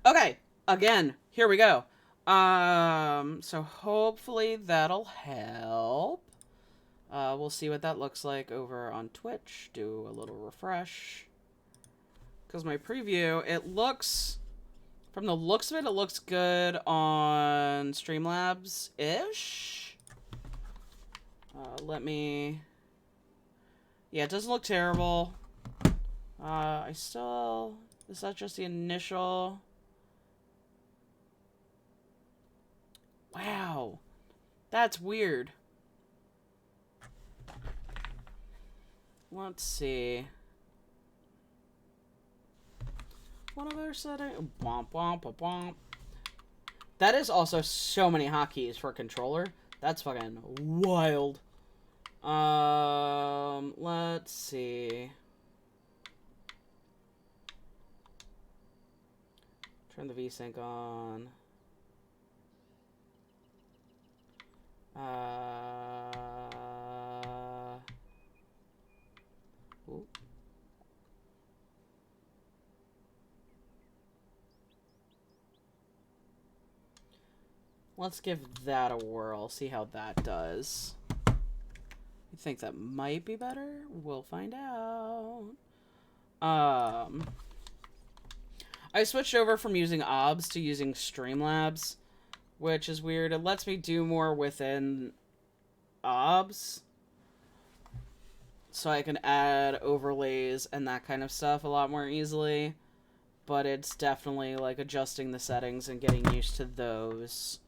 Okay, again, here we go. So hopefully that'll help. We'll see what that looks like over on Twitch. Do a little refresh. Because my preview, it looks... From the looks of it, it looks good on Streamlabs-ish. Let me... Yeah, it doesn't look terrible. I still... Is that just the initial... Wow. That's weird. Let's see. One other setting. Womp, womp, womp, womp. That is also so many hotkeys for a controller. That's fucking wild. Let's see. Turn the VSync on. Ooh. Let's give that a whirl, see how that does. You think that might be better? We'll find out. I switched over from using OBS to using Streamlabs, which is weird. It lets me do more within OBS, so I can add overlays and that kind of stuff a lot more easily. But it's definitely like adjusting the settings and getting used to those.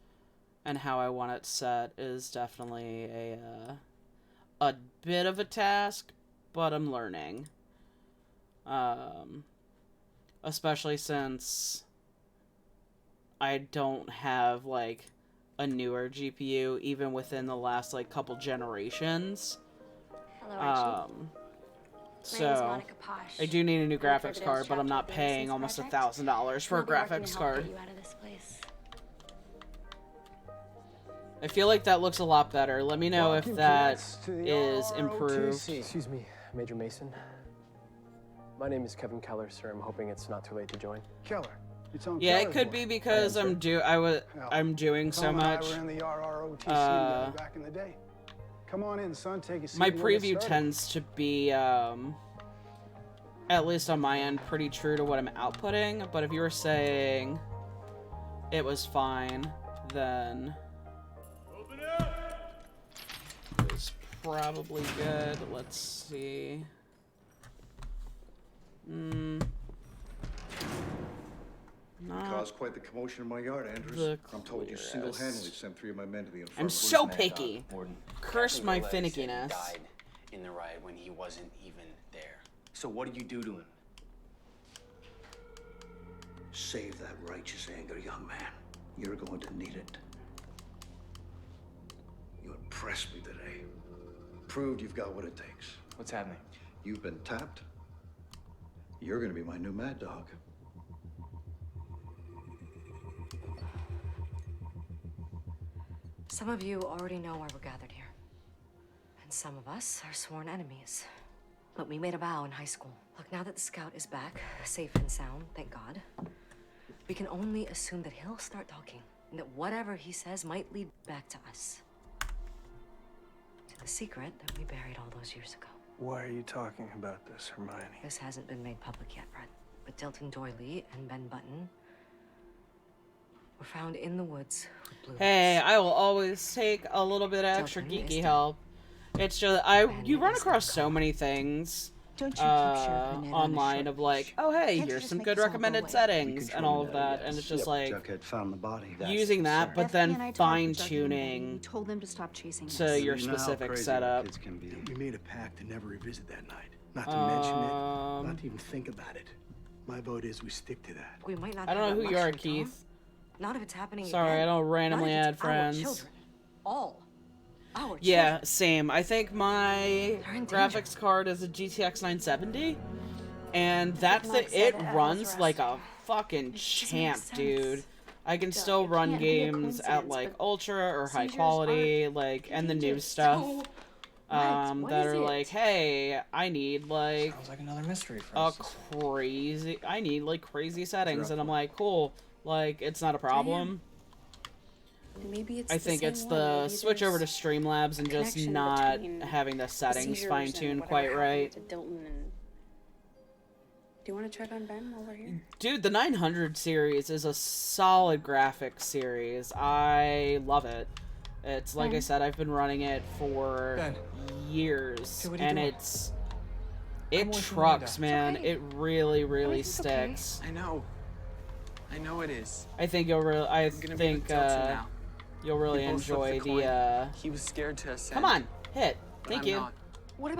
And how I want it set is definitely a bit of a task, but I'm learning. Especially since I don't have like a newer GPU, even within the last like couple generations. Hello, Archie. So I do need a new graphics card, but I'm not paying almost $1,000 for a graphics card. I feel like that looks a lot better. Let me know if that is improved. Excuse me, Major Mason. My name is Kevin Keller, sir. I'm hoping it's not too late to join. Keller. Yeah, it could be because I'm doing so much. Back in the day. Come on in, son. Take a seat. My preview tends to be, at least on my end, pretty true to what I'm outputting. But if you were saying it was fine, then it was probably good. Let's see. Caused quite the commotion in my yard, Andrews. I'm told you single-handedly sent 3 of my men to the infirmary. I'm so picky. Curse my finickiness. Died in the riot when he wasn't even there. So what did you do to him? Save that righteous anger, young man. You're going to need it. You impressed me today. Proved you've got what it takes. What's happening? You've been tapped. You're going to be my new mad dog. Some of you already know why we're gathered here. And some of us are sworn enemies. But we made a vow in high school. Look, now that the scout is back, safe and sound, thank God, we can only assume that he'll start talking, and that whatever he says might lead back to us. To the secret that we buried all those years ago. Why are you talking about this, Hermione? This hasn't been made public yet, Brett. But Dilton Doyley and Ben Button were found in the woods with blue Hey, eyes. I will always take a little bit of extra Dilton is geeky dead. help. It's just you run across so many things online of like, oh hey, here's some good recommended settings and all of that, and it's just like Jughead found the body. using that, but then fine tuning told them to stop chasing us. to your specific setup. Kids can be. We made a pact to never revisit that night. Not to mention it, not to even think about it. My vote is we stick to that. We might not I don't have know that who you are, luxury, Tom. Keith. Not if it's happening Sorry, again. I don't randomly Not if add it's our friends. children. All our Yeah, children. same. I think my They're in danger. graphics card is a GTX 970, and that's Like it. said, It house runs arrest. like a fucking doesn't champ, make sense. dude. I can still it run can't be a games at coincidence, like but ultra or high seizures quality, are like, and the new contagious. stuff. So What that is are it? like, hey, I need like Sounds like another mystery for a us. I need like crazy settings, and I'm like, cool, like it's not a problem. Maybe it's I think it's the switch over to Streamlabs and just not having the settings fine-tuned quite right. Do you want to check on Ben while we're here? Dude, the 900 series is a solid graphic series. I love it. It's like I said, I've been running it for years, Hey, what are you and doing? it trucks, man. Okay. It really, really Everything's okay. sticks. I know it is. I think you'll really, I'm gonna be with Delta now. you'll really We both flipped enjoy the coin. the. He was scared to ascend. Come on, hit. but Thank I'm you. not. What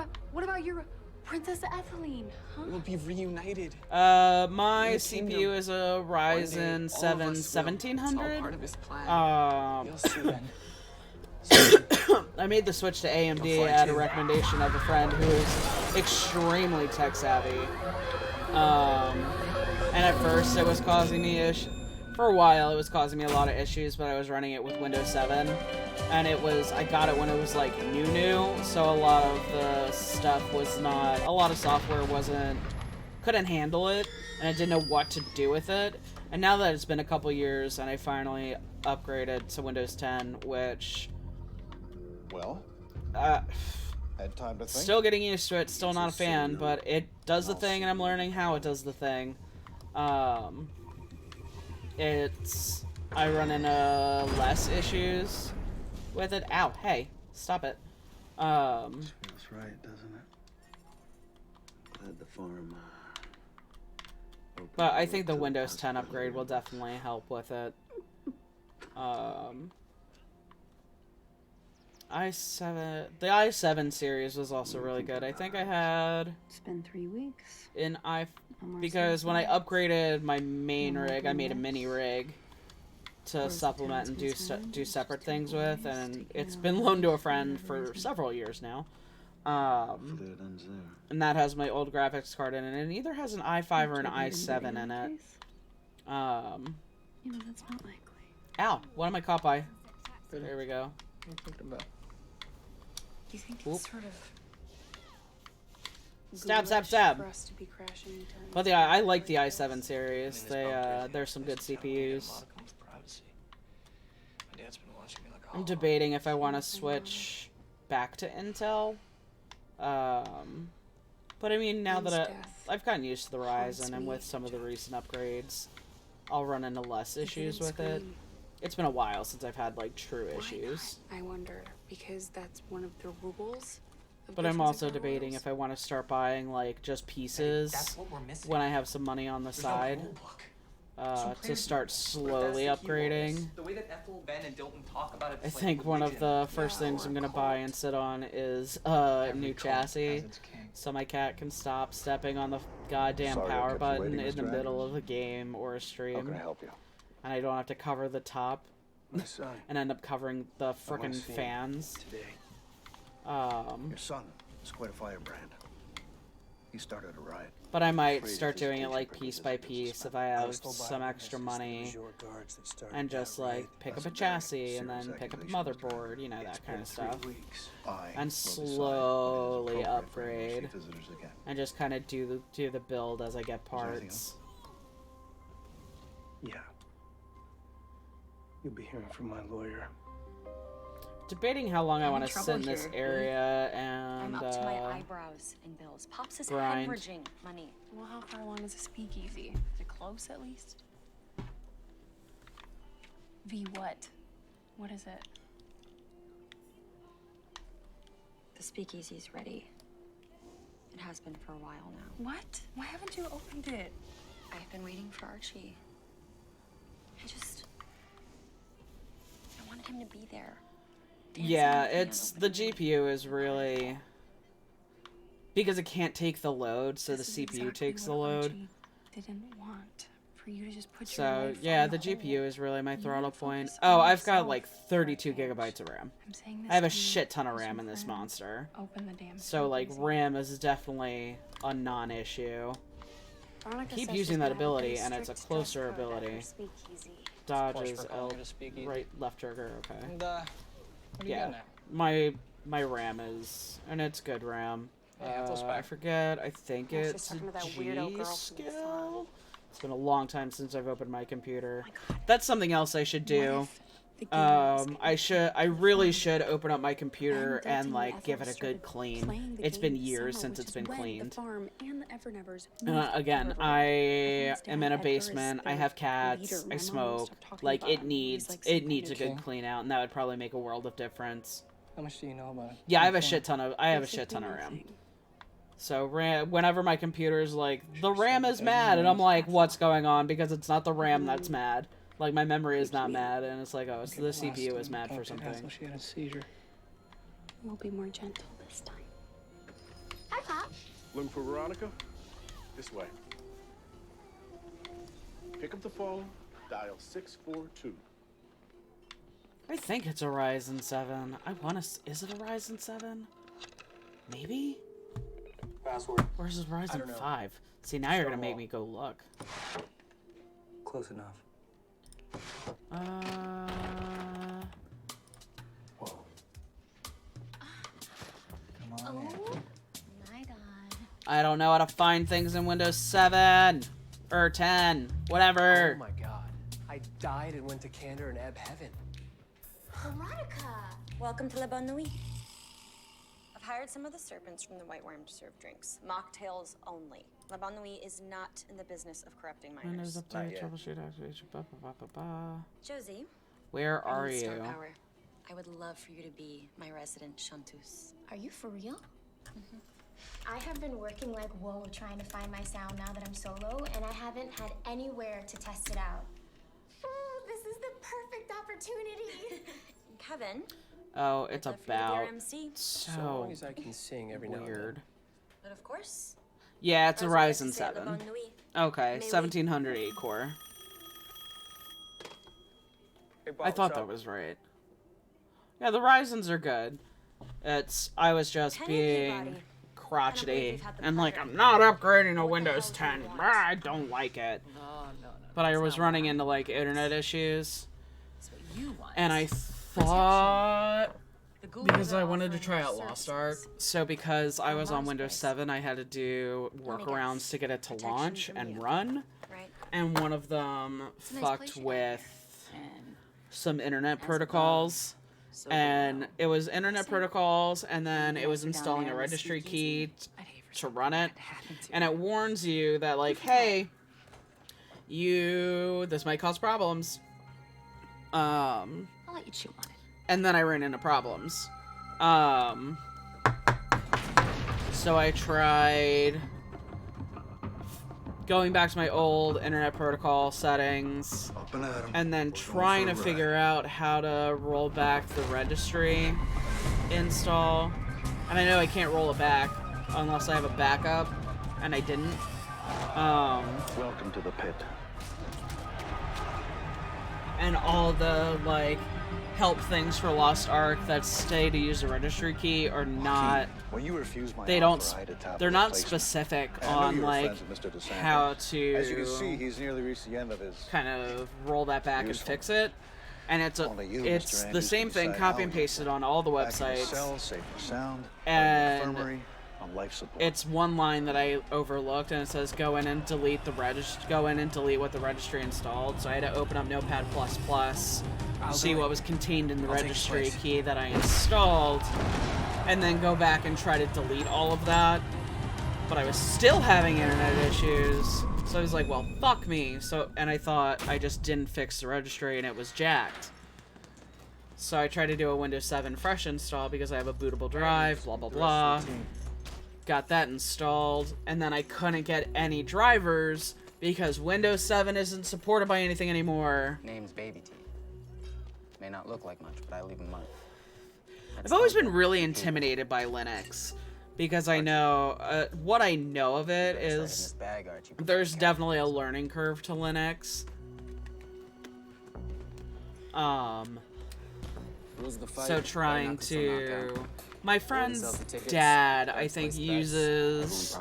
about your Princess Etheline? Huh? We'll be reunited. My In the CPU kingdom. is a One day, Ryzen all 7 of us will. It's all 1700. part of his plan. You'll see then. I made the switch to AMD at a recommendation of a friend who is extremely tech savvy. And at first it was causing me for a while it was causing me a lot of issues, but I was running it with Windows 7. And I got it when it was like new, so a lot of the stuff was not, a lot of software couldn't handle it, and I didn't know what to do with it. And now that it's been a couple years and I finally upgraded to Windows 10, which Well, had time to think. still getting used to it, still not a fan, but it does the thing and I'm learning how it does the thing. I run into less issues with it. Ow, hey, stop it. Feels right, doesn't it? Glad the farm. But I think the Windows 10 upgrade will definitely help with it. The i7 series was also really good. I think I had It's been 3 weeks. because when I upgraded my main rig, I made a mini rig to supplement and do separate things with, and it's been loaned to a friend for several years now. And that has my old graphics card in it, and it either has an i5 or an i7 in it. You know, that's not likely. Ow, what am I caught by? There we go. Do you think Oop. it's sort of Stab, stab, ghoulish stab. for us to be crashing into But yeah, I like the i7 series. There's some good CPUs. My dad's been watching me like a I'm debating if I want to switch back to Intel. But I mean, now that I've gotten used to the Ryzen, and with some of the recent upgrades, I'll run into less issues with it. It's been a while since I've had like true issues. I wonder, because that's one of the rules. But I'm also debating if I want to start buying like just pieces when I have some money on the side. To start slowly upgrading. The way that Ethel, Ben, and Dilton talk about it, I think one of the first things I'm gonna buy and sit on is a new chassis, so my cat can stop stepping on the goddamn Sorry I power kept you button waiting, in the Mr. middle Andrews. of a game or a How stream, can I help you? and I don't have to cover the top My son. and end up covering the frickin' see him fans. Today. Your son is quite a firebrand. He started a riot. But I might start doing it like piece by piece if I have some extra money, and just like pick up a chassis and then pick up a motherboard, you know, that kind of stuff. And slowly upgrade, and just kind of do the build as I get parts. Yeah. You'll be hearing from my lawyer. Debating how long I want to trouble sit in this here. area I'm and up to my eyebrows in bills. Pops is grind. hemorrhaging money. Well, how far along is a speakeasy? Is it close at least? V what? What is it? The speakeasy's ready. It has been for a while now. What? Why haven't you opened it? I've been waiting for Archie. I wanted him to be there. Yeah, it's the GPU is really because it can't take the load, so the This is CPU exactly takes the what load. Archie didn't want for you to just put your So life yeah, on the hold. GPU is really my You throttle need to point. focus Oh, on I've got yourself like for a 32 change. gigabytes of RAM. I'm saying this I have a to you shit ton of as RAM your in this friend. monster. Open the damn So like speakeasy. RAM is definitely a non-issue. Veronica Keep says using she's that gonna have ability, pretty and it's a strict closer dress code at her ability. speakeasy. Dodge Plus is for calling L, it a speakeasy. right, left trigger. Okay. And, what do you Yeah, got now? my my RAM is, and it's good RAM. Yeah, those I back. forget. I think Yeah, she's it's talking to that G weirdo girl from the skill. It's been a long time since I've opened my computer. Oh my God. That's something else I should do. I really should open up my computer and like give it a good clean. It's been years since it's been cleaned. Again, I am in a basement. I have cats. I smoke. Like it needs a good clean out, and that would probably make a world of difference. How much do you know about it? Yeah, I have a shit ton of RAM. So whenever my computer's like, the RAM is mad, and I'm like, what's going on? Because it's not the RAM that's mad. Like, my memory is not mad, and it's like, oh, it's the CPU is mad for something. She had a seizure. We'll be more gentle this time. Hi, Pop. Looking for Veronica? This way. Pick up the phone, dial 642. I think it's a Ryzen 7. I want to... Is it a Ryzen 7? Maybe? Password. Or is it Ryzen 5? See, now you're going to make me go look. Close enough. Whoa. Come on. Oh, my God. I don't know how to find things in Windows 7. Or 10. Whatever. Oh my god. I died and went to Candor and Ebb Heaven. Veronica. Welcome to La Bonne Nuit. I've hired some of the serpents from the White Worm to serve drinks. Mocktails only. La Bonne Nuit is not in the business of corrupting Windows minors. update, troubleshoot, activation, blah, blah, blah, blah, blah. Josie, Where I are need you? star power. I would love for you to be my resident chanteuse. Are you for real? I have been working like whoa trying to find my sound now that I'm solo, and I haven't had anywhere to test it out. Oh, this is the perfect opportunity. Kevin, Oh, it's I'd love for you to be our about MC. So so long as I can sing every now and then. weird. But of course, Yeah, it's a as we like to Ryzen say at La 7. Bonne Nuit, Okay, May we- 1700 8-core. I thought that was right. Yeah, the Ryzens are good. I was just Penny being Peabody. crotchety we've had the and like, pleasure. I'm not upgrading to What the Windows hell do 10. you want? I don't like it. No. But I was running into like internet issues, That's what you want. and I thought The ghouls because are I wanted to offering try their out Lost Ark, services. so because I was on Lost Windows Price. 7, I had to do Let me workarounds guess. to get it to Protection launch from and you. run, Right. and one of them a nice fucked place you got with And some internet as a protocols. so And well. it was internet protocols, and then it was guys are down installing there a in the registry speakeasy. key I'd hate for to something run it, bad to happen to and you. it warns you that like, hey, this might cause problems. I'll let you chew on it. And then I ran into problems. So I tried going back to my old internet protocol settings, Up and at 'em. and then We're going trying for to a figure ride. out how to roll back the registry install. And I know I can't roll it back unless I have a backup, and I didn't. Welcome to the pit. And all the like help things for Lost Ark that stay to use the registry key are not. When you refuse my They offer, don't. I had to tap They're the not replacement. specific I know on you were like friends with Mr. DeSantis. how to As you can see, he's nearly reached the end of his. kind of roll that back and Useful. fix it. And it's Only you, it's Mr. the Andrews, same can thing, decide copy how and you pasted on all the back in the websites. cell, safe and sound, And infirmary, on life support. It's one line that I overlooked, and it says go in and delete what the registry installed. So I had to open up Notepad++, see what was contained in the I'll take registry place. key that I installed, and then go back and try to delete all of that. But I was still having internet issues, so I was like, well, fuck me. And I thought I just didn't fix the registry, and it was jacked. So I tried to do a Windows 7 fresh install because I have a bootable drive, blah, blah, blah. Got that installed, and then I couldn't get any drivers because Windows 7 isn't supported by anything anymore. Name's Baby T. May not look like much, but I leave him money. I've always been really intimidated by Linux because I know, what I know of it is there's definitely a learning curve to Linux. So trying to... My friend's dad, I think, uses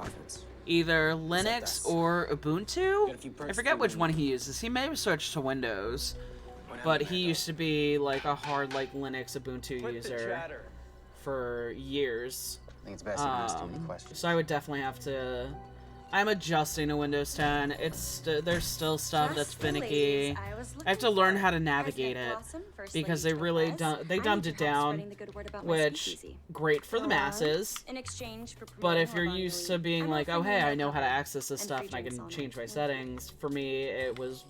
either Linux or Ubuntu. I forget which one he uses. He may have switched to Windows, but he used to be like a hard like Linux Ubuntu user for years. I think it's best to ask too many questions. So I would definitely have to. I'm adjusting to Windows 10. There's still stuff that's finicky. I have to learn how to navigate it because they really dumbed it down, which great for the masses. But if you're used to being like, oh hey, I know how to access this stuff and I can change my settings, for me it was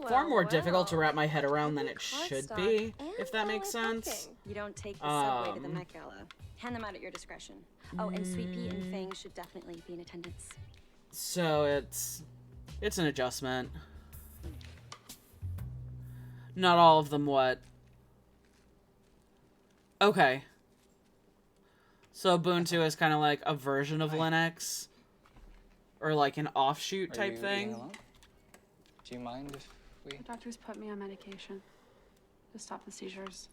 far more difficult to wrap my head around than it should be, if that makes sense. You don't take the subway to the Met Gala. Hand them out at your discretion. Oh, and Sweet Pea and Fang should definitely be in attendance. So it's an adjustment. Not all of them what? Okay. So Ubuntu is kind of like a version of Linux, or like an offshoot type thing. Do you mind if we... The doctors put me on medication to stop the seizures.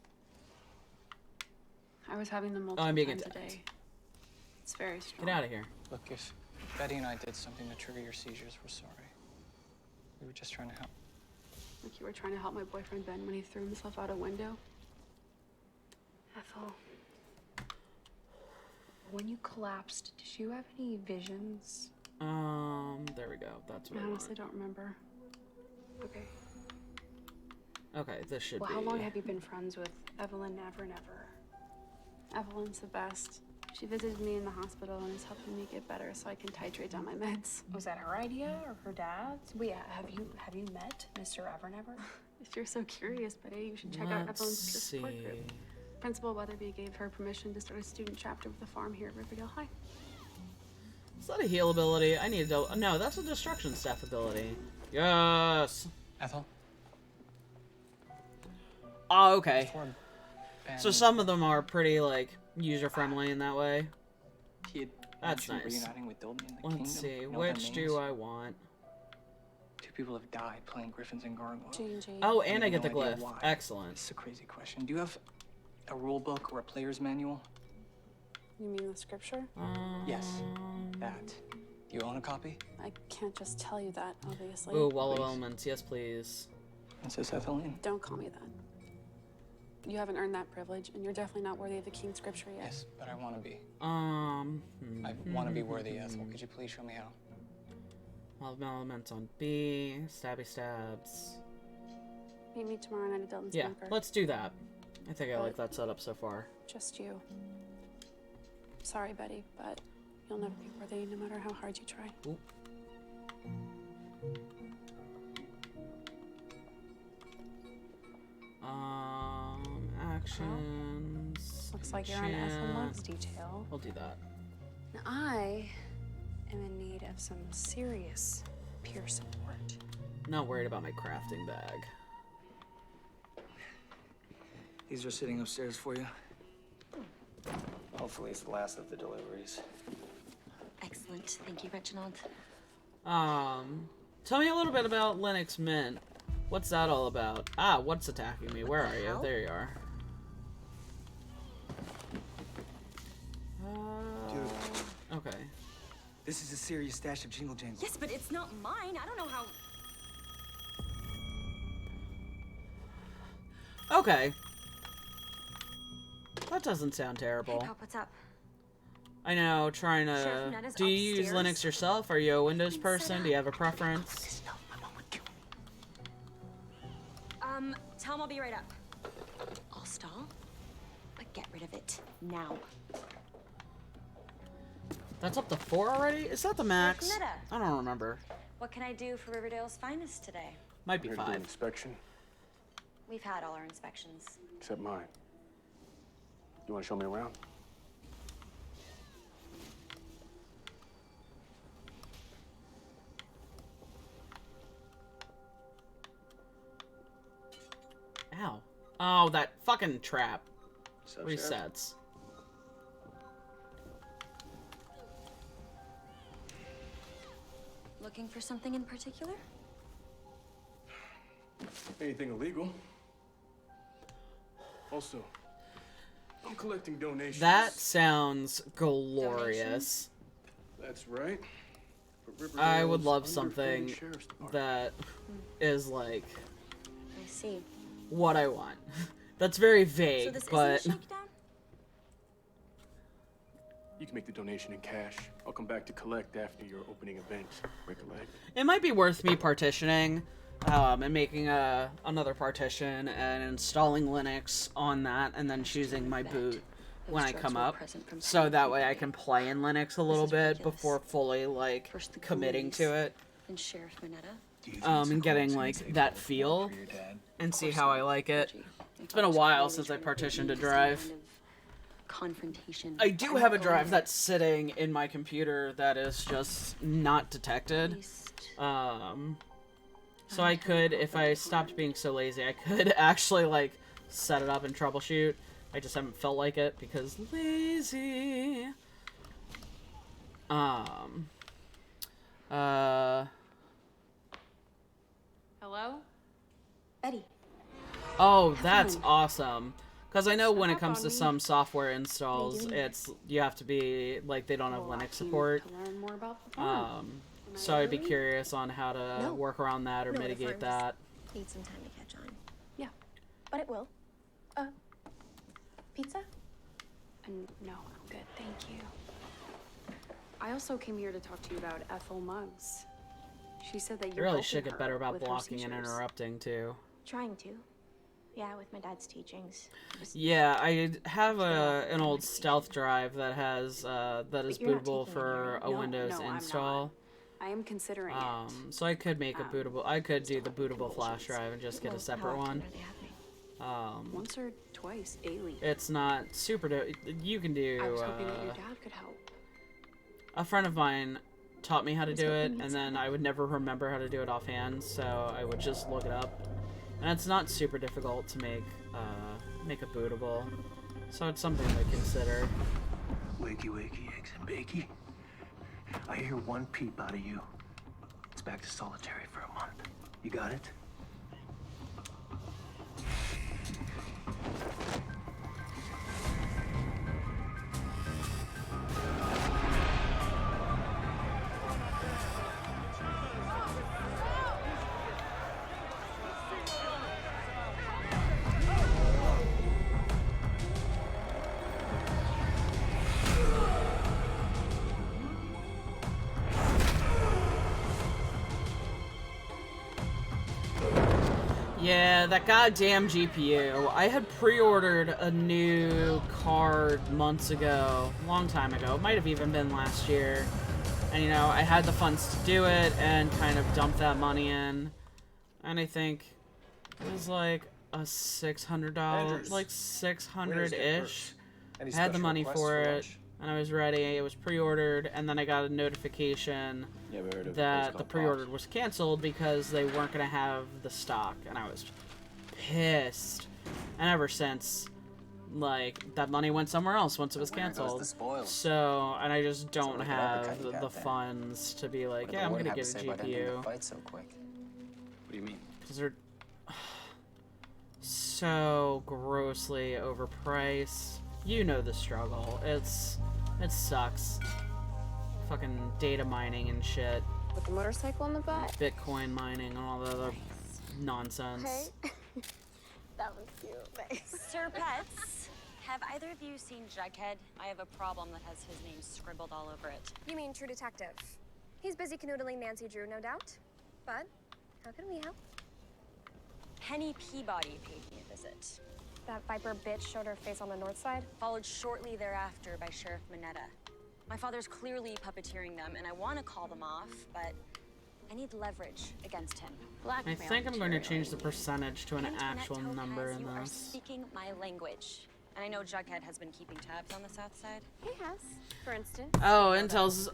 I was having them multiple times a day. It's very strong. Get out of here. Look, if Betty and I did something to trigger your seizures, we're sorry. We were just trying to help. Like you were trying to help my boyfriend Ben when he threw himself out a window. Ethel, when you collapsed, did you have any visions? There we go. That's what I honestly don't remember. Okay. Okay, this should be... Well, how long have you been friends with Evelyn Never Never? Evelyn's the best. She visited me in the hospital and is helping me get better so I can titrate down my meds. Was that her idea or her dad's? Well, yeah, have you met Mr. Evernever? If you're so curious, Betty, you should check out Evelyn's peer support group. Principal Weatherby gave her permission to start a student chapter of the farm here at Riverdale High. Is that a heal ability? I need to... No, that's a destruction staff ability. Yes! Ethel? Oh, okay. So some of them are pretty, like, user-friendly in that way. That's nice. Let's see, which do I want? 2 people have died playing Griffins and Gargoyles. Oh, and I get the glyph. Excellent. This is a crazy question. Do you have a rule book or a player's manual? You mean the scripture? Yes, that. Do you own a copy? I can't just tell you that, obviously. Ooh, Wall of Elements. Yes, please. Princess Etheline? Don't call me that. You haven't earned that privilege, and you're definitely not worthy of the King's Scripture yet. Yes, but I want to be. I want to be worthy, Ethel. Could you please show me how? Wall of Elements on B. Stabby stabs. Meet me tomorrow night at Delton's Yeah, bunker. let's do that. I think I like that setup so far. Just you. Sorry, Betty, but you'll never be worthy no matter how hard you try. Ooh. Actions. Looks like you're on SML's detail. We'll do that. Now, I am in need of some serious peer support. Not worried about my crafting bag. These are sitting upstairs for you. Hopefully it's the last of the deliveries. Excellent. Thank you, Reginald. Tell me a little bit about Linux Mint. What's that all about? Ah, what's attacking me? Where are you? There you are. Dude. Okay. This is a serious stash of jingle jangles. Yes, but it's not mine. I don't know how... Okay. That doesn't sound terrible. Hey, Pop, what's up? I know, trying to... Sheriff Ned is Do you use upstairs. Linux yourself? Are you a Windows person? Do you have a preference? Tell him I'll be right up. I'll stall, but get rid of it now. That's up to 4 already? Is that the max? Netta. I don't remember. What can I do for Riverdale's finest today? Might be Here to do 5. an inspection, We've had all our inspections. except mine. You want to show me around? Ow. Oh, that fucking trap. So, Resets. Looking for something in particular? Anything illegal? Also, I'm collecting donations. That sounds glorious. That's right. I would love something that is like I see. what I want. That's very vague, So this but isn't a shakedown? You can make the donation in cash. I'll come back to collect after your opening event. Recollect. It might be worth me partitioning, and making another partition and installing Linux on that, and then choosing my boot when I come up, so that way I can play in Linux a little bit before fully like committing to it, and getting like that feel and see how I like it. It's been a while since I partitioned a drive. I do have a drive that's sitting in my computer that is just not detected. So I could, if I stopped being so lazy, I could actually like set it up and troubleshoot. I just haven't felt like it because lazy. Hello? Betty. Oh, that's awesome. Because I know when it comes to some software installs, you have to be, like, they don't have Linux support. So I'd be curious on how to work around that or mitigate that. Need some time to catch on. Yeah. But it will. Pizza? No, I'm good, thank you. I also came here to talk to you about Ethel Muggs. She said that You you're really helping should get her better about with her blocking and seizures. interrupting, too. Trying to. Yeah, with my dad's teachings. Yeah, I have an old stealth drive that has that is you're not bootable taking it for here. a Windows I'm install. not. I am considering it. So I could make a bootable. I could do the bootable flash drive and just get a separate one. Once or twice daily. It's not super. You can do. I was hoping that your dad could help. A friend of mine taught me how to do it, and then I would never remember how to do it offhand, so I would just look it up. And it's not super difficult to make a bootable, so it's something to consider. Wakey, wakey, eggs and bakey. I hear one peep out of you. It's back to solitary for a month. You got it? Yeah, that goddamn GPU. I had pre-ordered a new card months ago, a long time ago. It might have even been last year. And, you know, I had the funds to do it and kind of dump that money in. And I think it was like a $600, like 600-ish. I had the money for it, and I was ready. It was pre-ordered, and then I got a notification that the pre-order was canceled because they weren't going to have the stock, and I was pissed. And ever since, like, that money went somewhere else once it was canceled. So, and I just don't have the funds to be like, yeah, I'm going to give a GPU. What do you mean? Because they're so grossly overpriced. You know the struggle. It sucks. Fucking data mining and shit. With the motorcycle in the back? Bitcoin mining and all the other nonsense. Hey. That was cute. Thanks. Sir Pets, have either of you seen Jughead? I have a problem that has his name scribbled all over it. You mean True Detective? He's busy canoodling Nancy Drew, no doubt. But how can we help? Penny Peabody paid me a visit. That Viper bitch showed her face on the north side? Followed shortly thereafter by Sheriff Mineta. My father's clearly puppeteering them, and I want to call them off, but I need leverage against him. I think I'm going to change the percentage to an actual number in you are this. speaking my language. And I know Jughead has been keeping tabs on the south side. He has, for instance. Oh, Intel's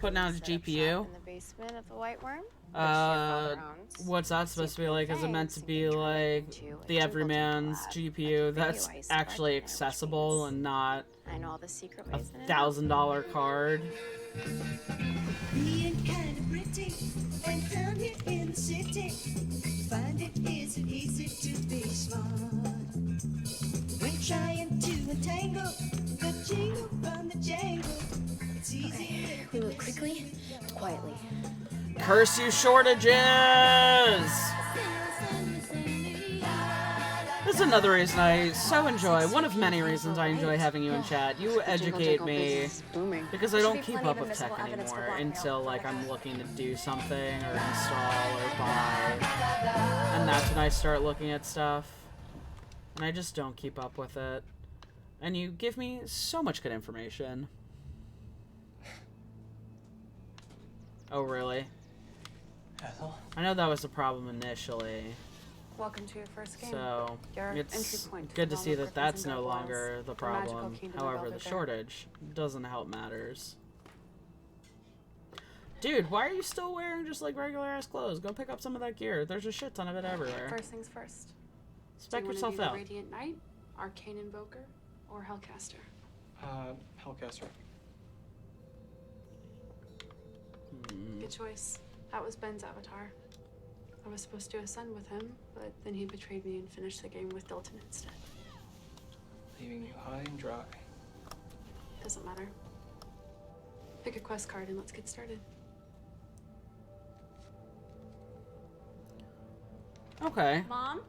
putting out a GPU. In the basement of the White Worm? What's that supposed to be like? Is it meant to be like the everyman's GPU that's actually accessible and not I know all the secret a ways in it. $1,000 card? Being kind of pretty and down here in the city, find it isn't easy to be smart. When trying to entangle the jingle from the jangle, it's easy. We move quickly, but quietly. Curse you shortages! This is another reason I so enjoy, one of many reasons I enjoy having you in chat. You educate me, because I don't keep up with tech anymore until, like, I'm looking to do something, or install, or buy, and that's when I start looking at stuff, and I just don't keep up with it. And you give me so much good information. Oh, really? Ethel? I know that was the problem initially. Welcome to your first game. So, Your it's entry point good to to see Realm that of that's Griffins and no Gargoyles, longer the the magical problem. kingdom of However, the Velvet Bear. shortage doesn't help matters. Dude, why are you still wearing just like regular ass clothes? Go pick up some of that gear. There's a shit ton of it everywhere. First things first. Spec Do you yourself wanna out. be the Radiant Knight, Arcane Invoker, or Hellcaster? Hellcaster. Good choice. That was Ben's avatar. I was supposed to ascend with him, but then he betrayed me and finished the game with Dilton instead. Leaving you high and dry. Doesn't matter. Pick a quest card and let's get started. Okay. Mom?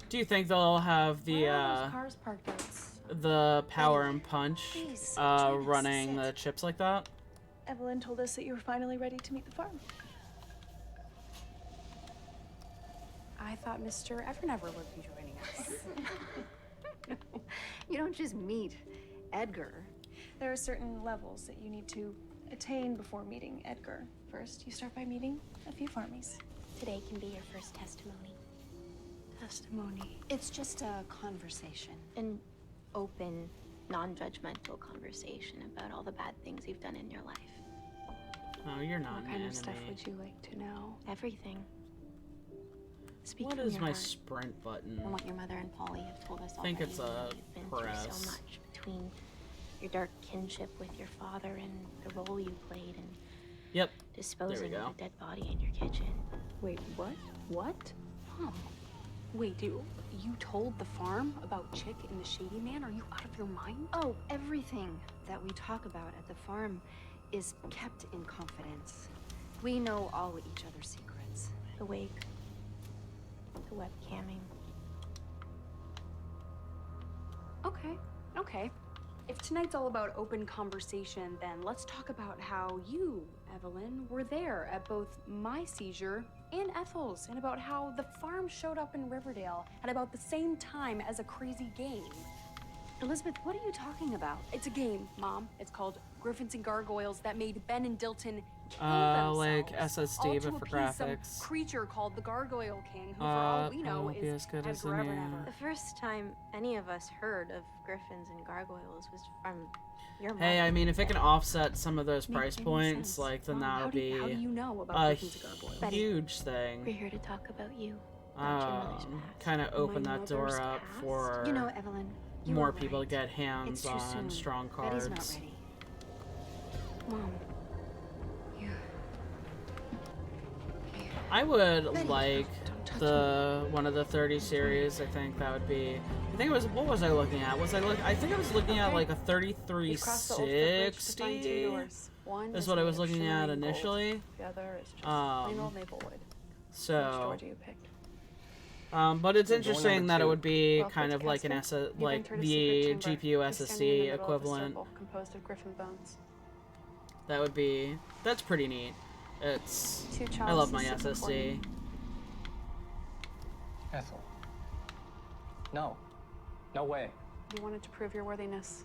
Do you think they'll have the Cars parked out. the power and punch Please, running the chips like that? Evelyn told us that you were finally ready to meet the farm. I thought Mr. Evernever would be joining us. You don't just meet Edgar. There are certain levels that you need to attain before meeting Edgar. First, you start by meeting a few farmies. Today can be your first testimony. Testimony. It's just a conversation. An open, non-judgmental conversation about all the bad things you've done in your life. Oh, you're not What an kind of enemy. stuff would you like to know? Everything. Speak What from is your my heart. sprint button? And what your mother and Polly have told us I think already. it's a You've been press. through so much between your dark kinship with your father and the role you played in Yep. disposing go. of a dead body in your kitchen. Wait, what? What? Mom. Wait, you told the farm about Chick and the Shady Man? Are you out of your mind? Oh, everything that we talk about at the farm is kept in confidence. We know all each other's secrets. The wake. The webcamming. Okay. If tonight's all about open conversation, then let's talk about how you, Evelyn, were there at both my seizure and Ethel's, and about how the farm showed up in Riverdale at about the same time as a crazy game. Elizabeth, what are you talking about? It's a game, Mom. It's called Griffins and Gargoyles that made Ben and Dilton kill themselves. Like SSD, all to but for appease some graphics. creature called the Gargoyle King, who for all we know won't be is as good as Edgar the new. Evernever. The first time any of us heard of Griffins and Gargoyles was from your mom. Hey, I mean, if it can offset some of those Make price any points, sense. like, then Mom, that'll how do you be know about a Griffins and Gargoyles? huge thing. We're here to talk about you. Not your mother's past. Kind of open that door mother's up past? for You know, Evelyn, you more were people to right. get It's hands too on soon. strong Betty's cards. not ready. Mom. I would like the one of the 30 series. I think that would be. I think it was. What was I looking at? I think I was looking at like a We crossed the Ulster Bridge to find two 3360. doors. One Is is what I made was of looking at shimmering gold. initially. The other is just plain old maple wood. Which So, door do you pick? but it's Door interesting number that it 2. would be Well, kind of like an Caster, you've like entered a the secret chamber. GPU You're standing in SSD the middle of a equivalent. circle composed of griffin bones. That would be. That's pretty neat. It's. Two I love my chalices sit before SSD. you. Ethel. No. No way. You wanted to prove your worthiness.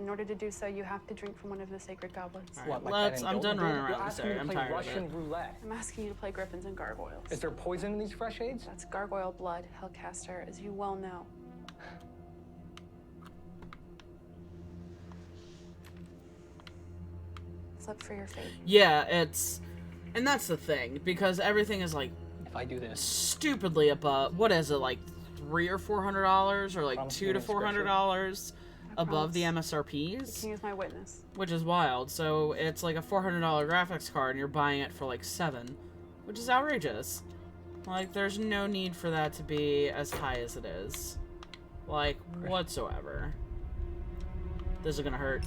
In order to do so, you have to drink from one of the sacred goblets. All right, let's. I'm done running around this area. I'm tired of Russian it. roulette. I'm asking you to play Griffins and Gargoyles. Is there poison in these fresh aids? That's gargoyle blood, Hellcaster, as you well know. Slip for your fate. Yeah, it's. And that's the thing, because everything is like If I do this, stupidly above. What is it, like $300 or $400, or like Promise $200 me to in scripture. $400 above the promise. The MSRPs, king is my witness. which is wild. So it's like a $400 graphics card, and you're buying it for like $7, which is outrageous. Like, there's no need for that to be as high as it is, like whatsoever. This is gonna hurt.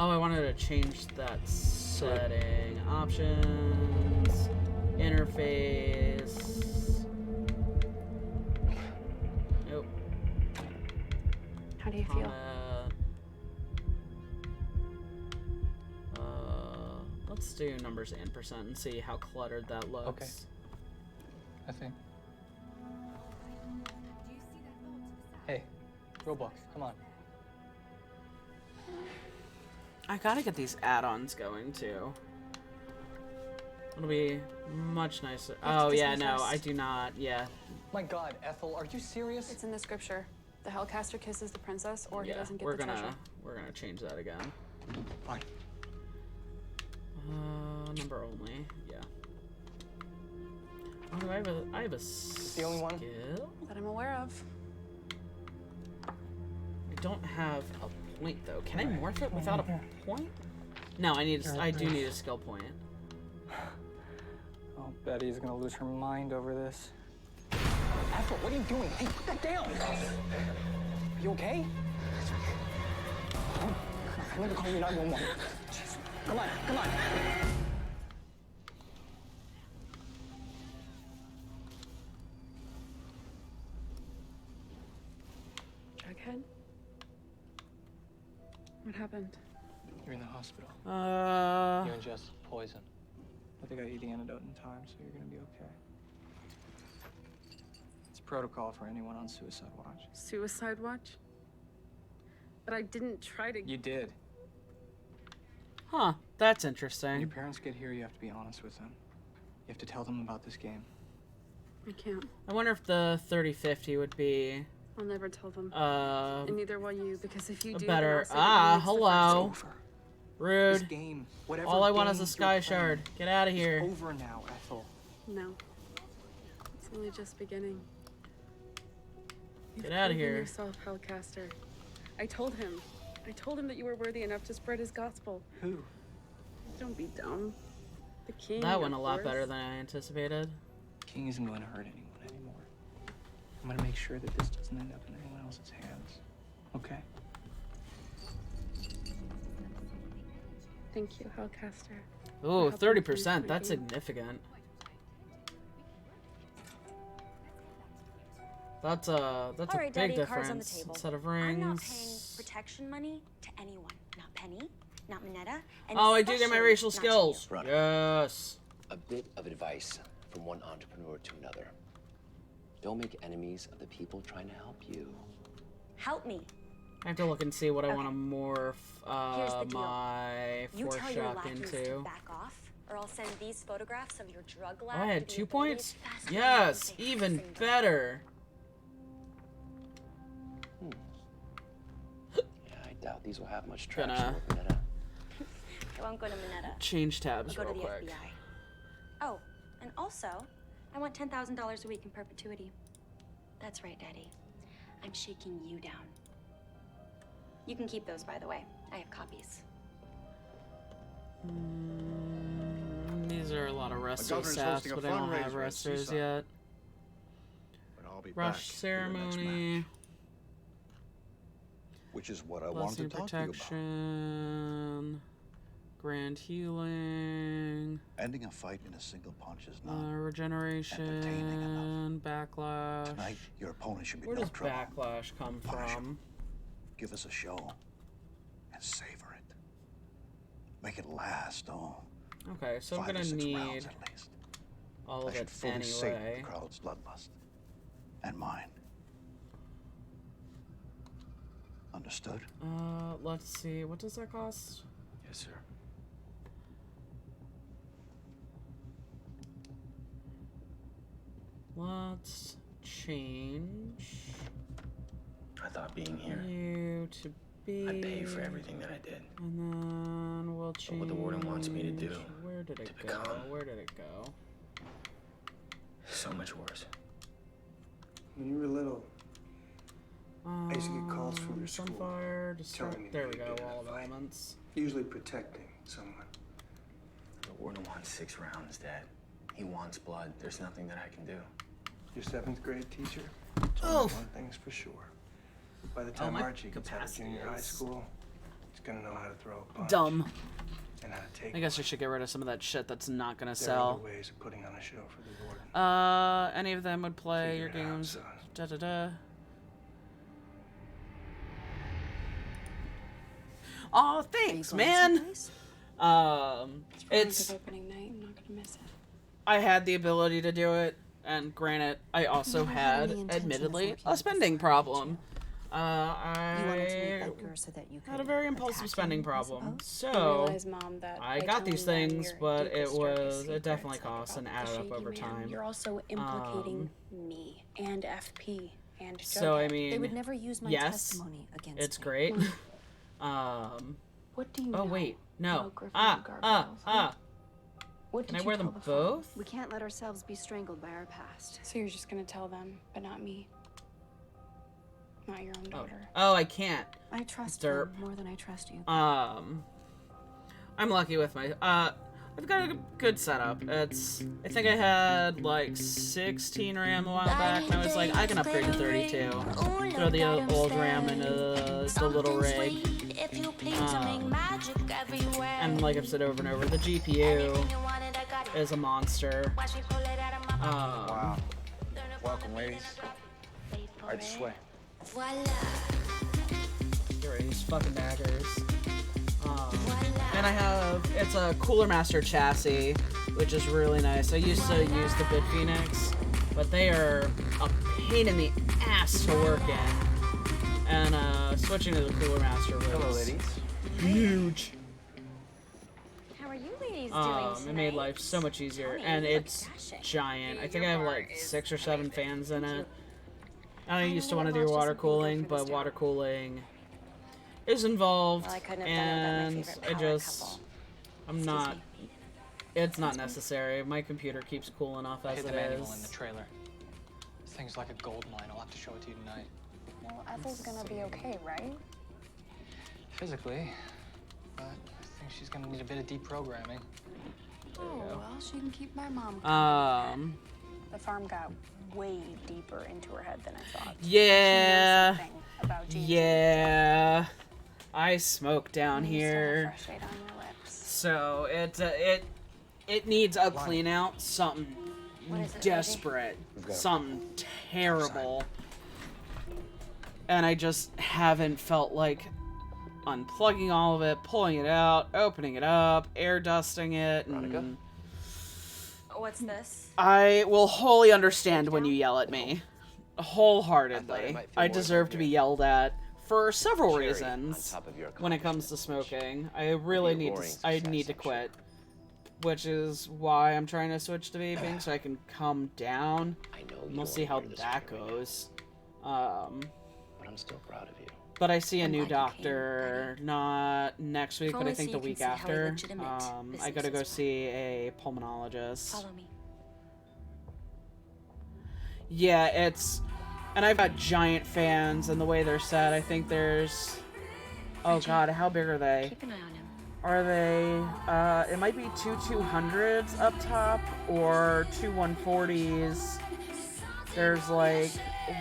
Oh, I wanted to change that setting. Options, interface. Nope. How do you feel? Let's do numbers and percent and see how cluttered that looks. Okay. I think. Hey, Roblox, come on. I gotta get these add-ons going too. It'll be much nicer. Oh yeah, no, I do not. Yeah. My God, Ethel, are you serious? It's in the scripture. The Hellcaster kisses the princess, or he doesn't get the treasure. We're gonna change that again. Fine. Number only. Yeah. Oh, do I have a It's the only one that I'm aware of. I don't have a point though. Can I morph it without a point? No, I do need a skill point. Oh, Betty's gonna lose her mind over this. Ethel, what are you doing? Hey, put that down! Are you okay? I'm gonna call you 911. Come on, come on. Jughead? What happened? You're in the hospital. You ingest poison. But they got you the antidote in time, so you're gonna be okay. It's protocol for anyone on suicide watch. Suicide watch? But I didn't try to... You did. Huh, that's When interesting. your parents get here, you have to be honest with them. You have to tell them about this game. I can't. I wonder if the 3050 would be I'll never tell them. And neither will you, because if you do, better. then I'll say that you used the Hello. first- Rude. This game, whatever All I want game is a you're sky playing, shard. Get out of here. It's over now, Ethel. No. It's only just beginning. Get out of Proven here. yourself, Hellcaster. I told him that you were worthy enough to spread his gospel. Who? Don't be dumb. The king. That went a of lot course. better than I anticipated. King isn't going to hurt anyone anymore. I'm gonna make sure that this doesn't end up in anyone else's hands. Okay? Thank you, Hellcaster. Ooh, for helping 30%. me That's fight you. significant. That's a All right, big Daddy, cards on the difference. table. Instead of I'm not rings. paying protection money to anyone. Not Penny, not Minetta, and Oh, I do get my especially racial not to skills. you. Yes. A bit of advice from one entrepreneur to another. Don't make enemies of the people trying to help you. Help me. I have to look and see what I Okay. want to morph Here's the deal. my You force tell your shock lackeys into. to back off, or I'll send these photographs of your drug lab. Oh, I to had the 2 authorities points? faster than Yes, you can say even single. better. Yeah, I doubt these will have much traction Gonna with Minetta. I won't go to Minetta. change tabs I'll go real to the quick. FBI. Oh, and also, I want $10,000 a week in perpetuity. That's right, Daddy. I'm shaking you down. You can keep those, by the way. I have copies. These are a lot of rester governor's staffs, hosting a but I don't have fundraiser at resters Seaside. yet. But I'll be Rush back for the next ceremony. match, which is what I wanted Blessing to talk to you about. protection. Grand healing. Ending a fight in a single punch is not Regeneration. Backlash. Tonight, your opponent should be Where no does trouble. backlash come Punish from? Give us a show and savor it. Make it last, oh. Okay, so I'm 5 or gonna 6 need rounds at least. all I of should it fully sate anyway. the crowd's bloodlust. And mine. Understood? Let's see. What does that cost? Yes, sir. Let's change I thought being here, you to be. I'd pay for everything that I did. And then we'll But change. what the warden wants me to do, Where did it to go? become. Where did it go? So much worse. When you were little, I used to get calls from your school Sunfire, distract. telling me There we you'd go. been in a All of fight. elements. usually protecting someone. The warden wants 6 rounds, Dad. He wants blood. There's nothing that I can do. Your 7th grade teacher Oh. told me one thing's for sure. By the time my Archie gets out of capacity junior high is school, It's gonna know how to throw a punch. Dumb. And how to take I guess I should get rid of some of that shit that's not gonna There are other sell. ways of putting on a show for the Lord. Any of them would play Figure your it out, games. son. Da da da. Oh, thanks, man. It's opening night. I'm not gonna miss it. I had the ability to do it, and granted, I also never had had, any intention of admittedly, working a spending problem. You wanted to make I Edgar so that you could had a very impulsive attack spending him, I problem. suppose? I So realize, Mom, that I by got these telling them things, your but it deepest, darkest was it definitely secrets, like cost and about the added up Shady over Man, time. You're also implicating me and FP and So I Jughead. mean, They would never use my yes, testimony against it's me. great. What do you Oh know wait, no. about Griffin and Gargoyles, What Can did I you wear tell them the farm? both? We can't let ourselves be strangled by our past. So you're just gonna tell them, but not me. Not your own daughter. Oh, I can't. I trust Derp. them more than I trust you. I'm lucky with my I've got a good setup. It's I think I had like 16 RAM a while back, and I was like, I can upgrade to 32. Throw the old RAM into the little rig. And like I've said over and over, the GPU is a monster. Wow. Welcome, ladies. Right this way. You're right, these fucking daggers. And I have, it's a Cooler Master chassis, which is really nice. I used to use the Bit Phoenix, but they are a pain in the ass to work in. And switching to the Cooler Master was Hello, ladies. huge. How are you ladies doing It made life so much easier, and it's giant. I think I have like 6 or 7 fans in it. And I used to want to do water cooling, but water cooling is involved, Well, I couldn't have done it without my and favorite I power just, couple. I'm not, it's not necessary. My computer keeps cool enough I as hid it the manual in is. the trailer. This thing's like a gold mine. I'll have to show it to you tonight. Well, Ethel's gonna be okay, right? Physically, but I think she's gonna need a bit of deprogramming. Oh, well, she can keep my mom. The farm got way deeper into her head than I thought. Yeah, She knows something about James. yeah, I smoke down You still have here, fresh shade on your lips. so it needs a clean out, something What is it, desperate, got something terrible, and I just haven't felt like unplugging all of it, pulling it out, opening it up, air dusting it, and What's this? I will wholly understand when you yell at me. Wholeheartedly. I deserve to be yelled at for several reasons when it comes to smoking. I really need to quit. Which is why I'm trying to switch to vaping, so I can calm down. And we'll see how that goes. But I'm still proud of you. But I see a new doctor, not next week, but I Only think so the you week can see how after. illegitimate I gotta business go is see a pulmonologist. Follow me. Yeah, it's... And I've got giant fans, and the way they're set, I think there's... Oh god, how big are they? Keep an eye on him. Are they... It might be 2 200s up top, or 2 140s. There's like...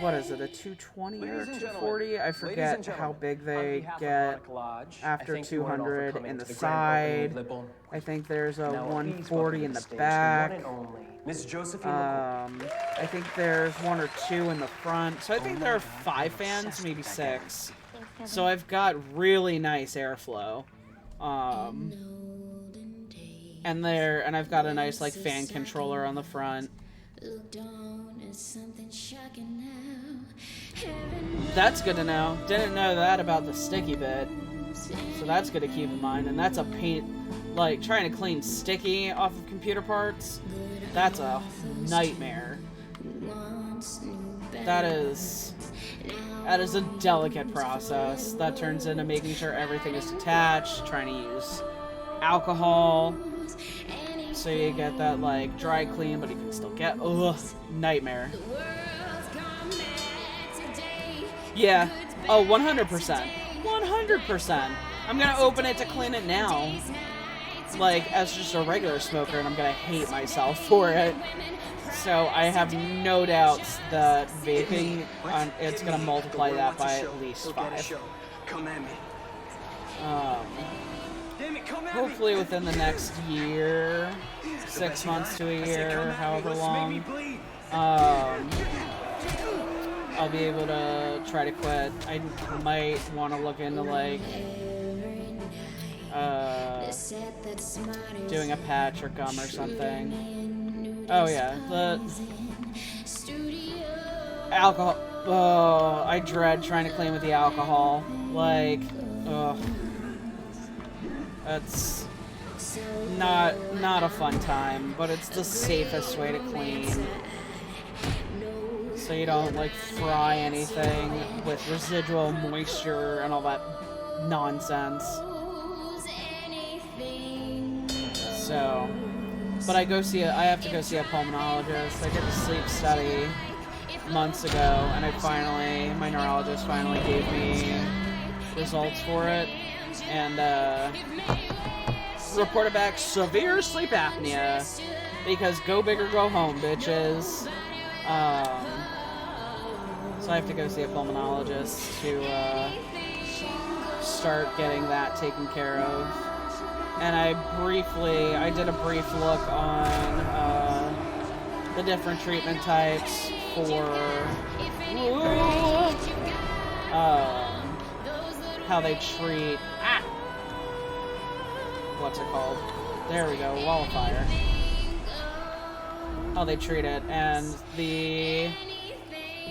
What is it, a 220 or 240? I forget how big they get after 200 in the side. I think there's a 140 in the back. Miss Josephine I think there's 1 or 2 in the front. So I think there are 5 fans, maybe 6. So I've got really nice airflow. And I've got a nice like fan controller on the front. That's good to know. Didn't know that about the sticky bit. So that's good to keep in mind. And that's a pain, like trying to clean sticky off of computer parts. That's a nightmare. That is a delicate process. That turns into making sure everything is detached, trying to use alcohol. So you get that like dry clean, but you can still get, nightmare. Yeah. Oh, 100%. 100%. I'm gonna open it to clean it now. Like, as just a regular smoker, and I'm gonna hate myself for it. So I have no doubts that vaping, it's gonna multiply that by at least 5. Come at me. Hopefully within the next year, 6 months to a year, however long, I'll be able to try to quit. I might want to look into, like, doing a patch or gum or something. Oh yeah, the alcohol. Oh, I dread trying to clean with the alcohol. Like, ugh. That's not a fun time, but it's the safest way to clean. So you don't, like, fry anything with residual moisture and all that nonsense. So, but I have to go see a pulmonologist. I did a sleep study months ago, and my neurologist finally gave me results for it, and reported back severe sleep apnea, because go big or go home, bitches. So I have to go see a pulmonologist to start getting that taken care of. And I did a brief look on the different treatment types for how they treat what's it called? There we go, wall of fire. How they treat it, and the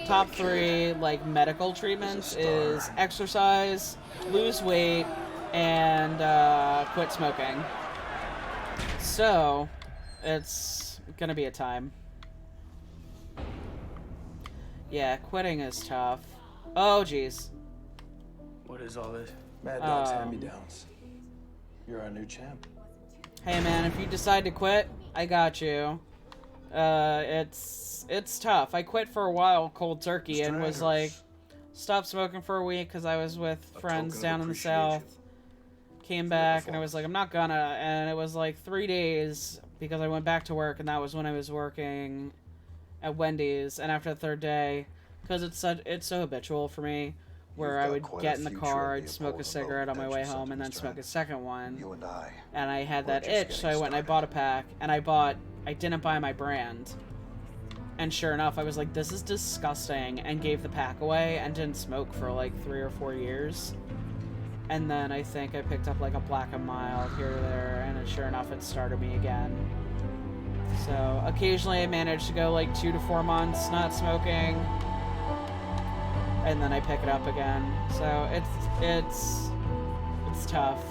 top 3 like medical treatments is exercise, lose weight, and quit smoking. So it's gonna be a time. Yeah, quitting is tough. Oh jeez. What is all this? Mad Dog's hand-me-downs. You're our new champ. Hey man, if you decide to quit, I got you. It's tough. I quit for a while cold turkey and was like, stopped smoking for a week because I was with friends down in the south. Came back and I was like, I'm not gonna. And it was like 3 days because I went back to work, and that was when I was working at Wendy's. And after the 3rd day, because it's so habitual for me, where I would get in the car, I'd smoke a cigarette on my way home, and then smoke a second one. And I had that itch, so I went and I bought a pack, and I didn't buy my brand. And sure enough, I was like, this is disgusting, and gave the pack away, and didn't smoke for like 3 or 4 years. And then I think I picked up like a Black and Mild here or there, and sure enough, it started me again. So occasionally I manage to go like 2 to 4 months not smoking, and then I pick it up again. So it's tough.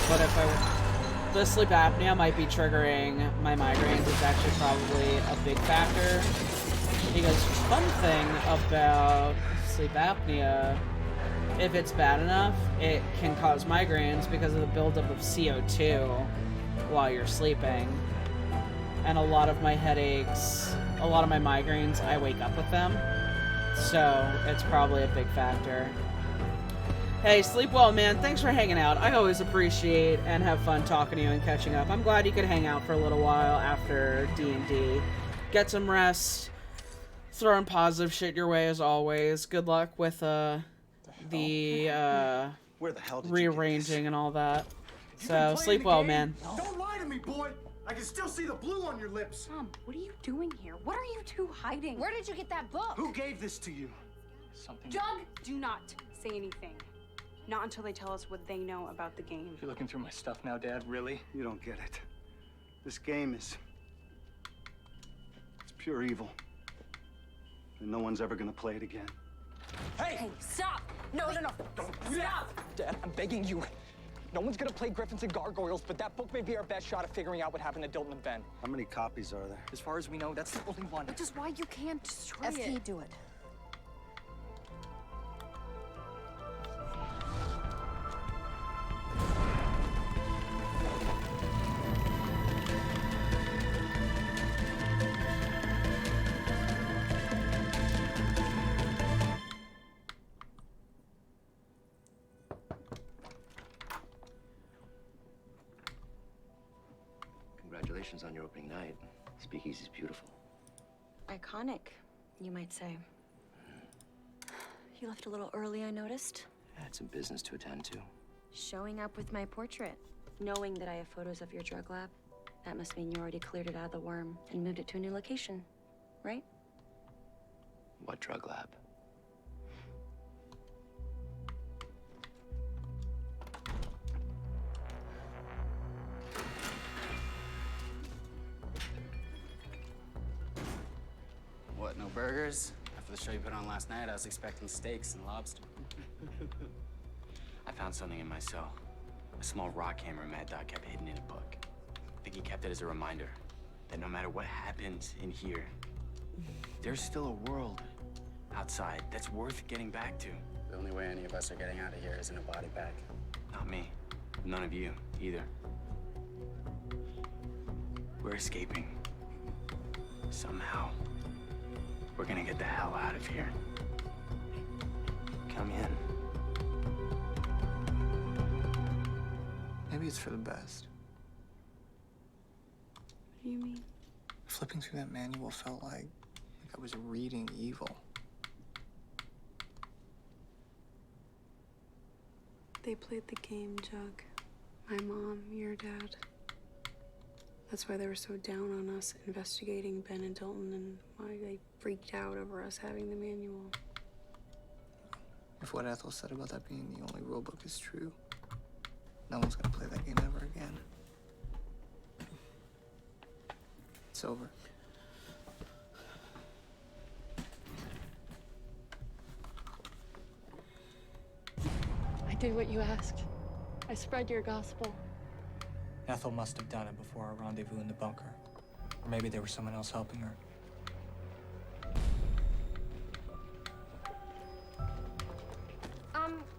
But the sleep apnea might be triggering my migraines. Is actually probably a big factor, because fun thing about sleep apnea, if it's bad enough, it can cause migraines because of the buildup of CO2 while you're sleeping. And a lot of my headaches, a lot of my migraines, I wake up with them. So it's probably a big factor. Hey, sleep well, man. Thanks for hanging out. I always appreciate and have fun talking to you and catching up. I'm glad you could hang out for a little while after D&D. Get some rest. Throwing positive shit your way as always. Good luck with the Where the hell did rearranging and all that. So sleep well, man. Don't lie to me, boy. I can still see the blue on your lips. Mom, what are you doing here? What are you two hiding? Where did you get that book? Who gave this to you? Something. Doug, do not say anything. Not until they tell us what they know about the game. You're looking through my stuff now, Dad? Really? You don't get it. This game is... it's pure evil. And no one's ever gonna play it again. Hey, stop! No. Stop! Dad, I'm begging you. No one's gonna play Griffins and Gargoyles, but that book may be our best shot at figuring out what happened to Dilton and Ben. How many copies are there? As far as we know, that's the only one. Which is why you can't destroy it. FT, do it. Congratulations on your opening night. Speakeasy's beautiful. Iconic, you might say. You left a little early, I noticed. I had some business to attend to. Showing up with my portrait. Knowing that I have photos of your drug lab, that must mean you already cleared it out of the worm and moved it to a new location, right? What drug lab? What, no burgers? After the show you put on last night, I was expecting steaks and lobster. I found something in my cell. A small rock hammer Mad Dog kept hidden in a book. I think he kept it as a reminder that no matter what happens in here, there's still a world outside that's worth getting back to. The only way any of us are getting out of here is in a body bag. Not me. None of you, either. We're escaping. Somehow. We're gonna get the hell out of here. Come in. Maybe it's for the best. What do you mean? Flipping through that manual felt like I was reading evil. They played the game, Jug. My mom, your dad. That's why they were so down on us investigating Ben and Dalton and why they freaked out over us having the manual. If what Ethel said about that being the only rule book is true, no one's gonna play that game ever again. It's over. I did what you asked. I spread your gospel. Ethel must have done it before our rendezvous in the bunker. Or maybe there was someone else helping her.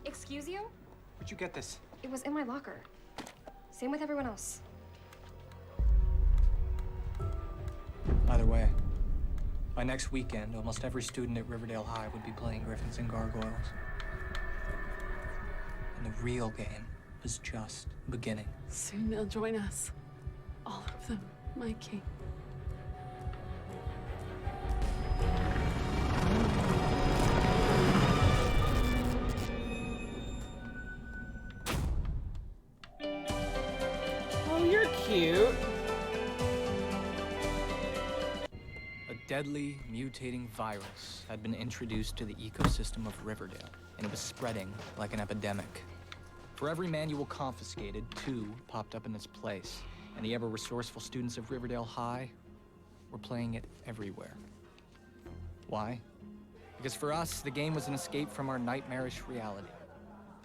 Excuse you? Where'd you get this? It was in my locker. Same with everyone else. Either way, by next weekend, almost every student at Riverdale High would be playing Griffins and Gargoyles. And the real game is just beginning. Soon they'll join us. All of them, my king. Oh, you're cute. A deadly, mutating virus had been introduced to the ecosystem of Riverdale, and it was spreading like an epidemic. For every manual confiscated, 2 popped up in its place, and the ever-resourceful students of Riverdale High were playing it everywhere. Why? Because for us, the game was an escape from our nightmarish reality,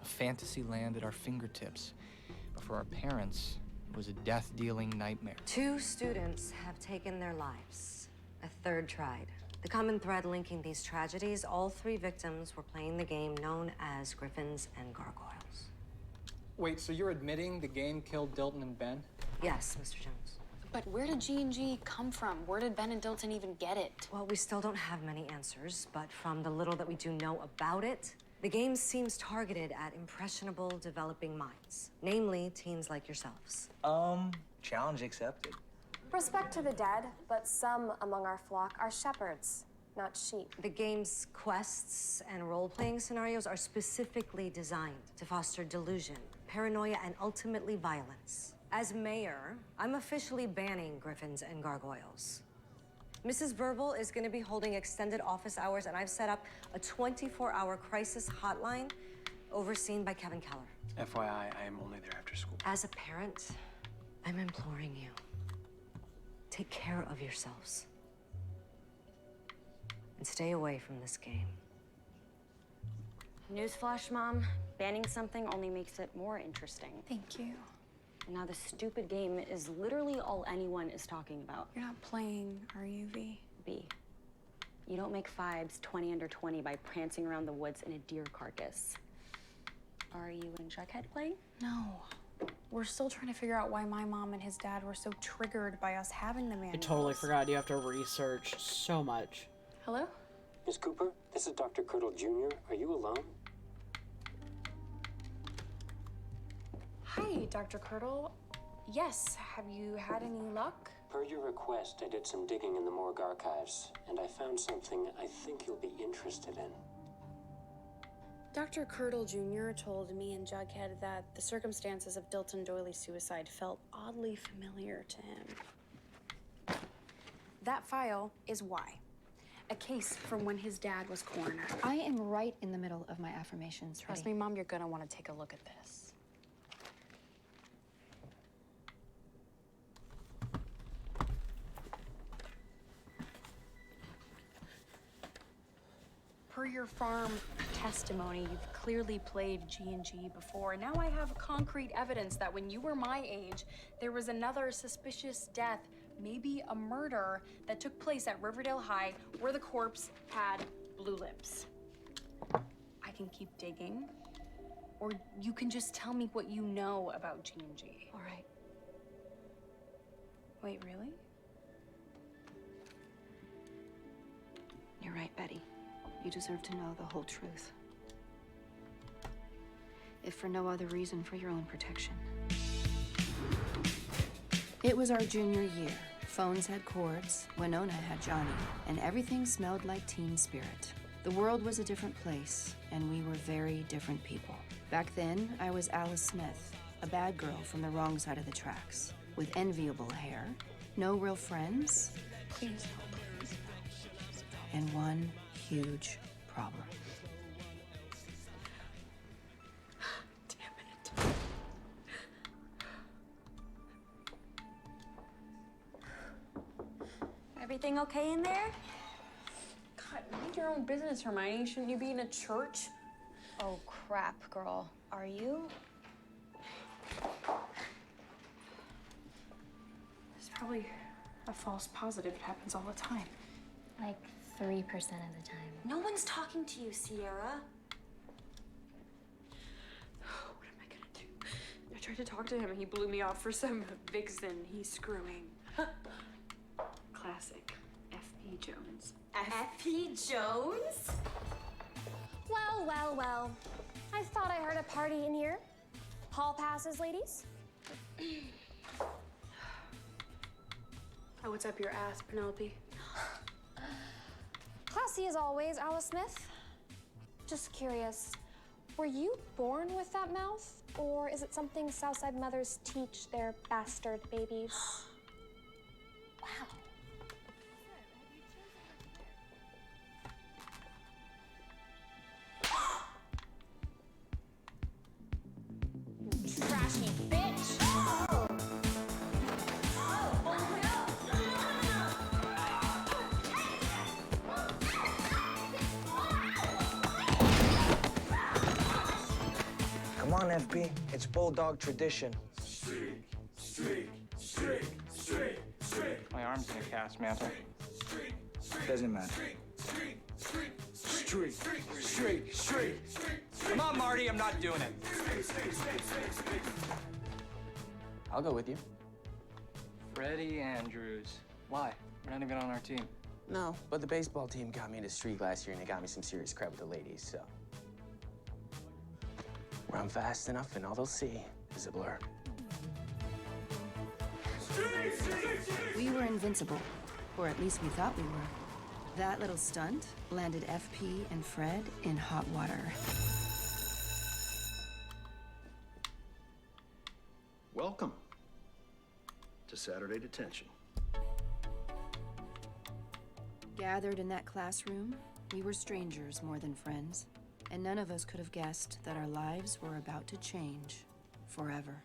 a fantasy land at our fingertips. But for our parents, it was a death-dealing nightmare. 2 students have taken their lives. A 3rd tried. The common thread linking these tragedies, all 3 victims were playing the game known as Griffins and Gargoyles. Wait, so you're admitting the game killed Dilton and Ben? Yes, Mr. Jones. But where did G&G come from? Where did Ben and Dilton even get it? Well, we still don't have many answers, but from the little that we do know about it, the game seems targeted at impressionable, developing minds, namely teens like yourselves. Challenge accepted. Respect to the dead, but some among our flock are shepherds, not sheep. The game's quests and role-playing scenarios are specifically designed to foster delusion, paranoia, and ultimately violence. As mayor, I'm officially banning Griffins and Gargoyles. Mrs. Verbal is going to be holding extended office hours, and I've set up a 24-hour crisis hotline overseen by Kevin Keller. FYI, I am only there after school. As a parent, I'm imploring you, take care of yourselves and stay away from this game. Newsflash, Mom. Banning something only makes it more interesting. Thank you. And now the stupid game is literally all anyone is talking about. You're not playing, are you, V? B. You don't make 5s 20 under 20 by prancing around the woods in a deer carcass. Are you and Jughead playing? No. We're still trying to figure out why my mom and his dad were so triggered by us having the manuals. I totally forgot you have to research so much. Hello? Miss Cooper, this is Dr. Curdle Jr. Are you alone? Hi, Dr. Curdle. Yes, have you had any luck? Per your request, I did some digging in the morgue archives, and I found something I think you'll be interested in. Dr. Curdle Jr. told me and Jughead that the circumstances of Dilton Doyley's suicide felt oddly familiar to him. That file is why. A case from when his dad was coroner. I am right in the middle of my affirmations. Trust me, Mom, you're gonna want to take a look at this. Per your farm testimony, you've clearly played G&G before, and now I have concrete evidence that when you were my age, there was another suspicious death, maybe a murder, that took place at Riverdale High where the corpse had blue lips. I can keep digging, or you can just tell me what you know about G&G. All right. Wait, really? You're right, Betty. You deserve to know the whole truth. If for no other reason, for your own protection. It was our junior year. Phones had cords, Winona had Johnny, and everything smelled like teen spirit. The world was a different place, and we were very different people. Back then, I was Alice Smith, a bad girl from the wrong side of the tracks, with enviable hair, no real friends, Please, and one huge problem. Damn it. Everything okay in there? God, mind your own business, Hermione. Shouldn't you be in a church? Oh, crap, girl. Are you? It's probably a false positive. It happens all the time. Like 3% of the time. No one's talking to you, Sierra. What am I gonna do? I tried to talk to him and he blew me off for some vixen he's screwing. Classic. F.P. Jones. F.P. Jones? Well, well, well. I thought I heard a party in here. Hall passes, ladies? Oh, what's up your ass, Penelope? Classy as always, Alice Smith. Just curious, were you born with that mouth? Or is it something Southside mothers teach their bastard babies? Wow. Trashy bitch! Come on, FP. It's bulldog tradition. Streak, streak, streak, streak, streak. My arm's in a cast, Mantle. Doesn't matter. Streak, streak, streak. Come on, Marty, I'm not doing it. I'll go with you. Freddie Andrews. Why? You're not even on our team. No, but the baseball team got me into streak last year and it got me some serious cred with the ladies, so. Where I'm fast enough and all they'll see is a blur. We were invincible, or at least we thought we were. That little stunt landed FP and Fred in hot water. Welcome to Saturday Detention. Gathered in that classroom, we were strangers more than friends, and none of us could have guessed that our lives were about to change forever.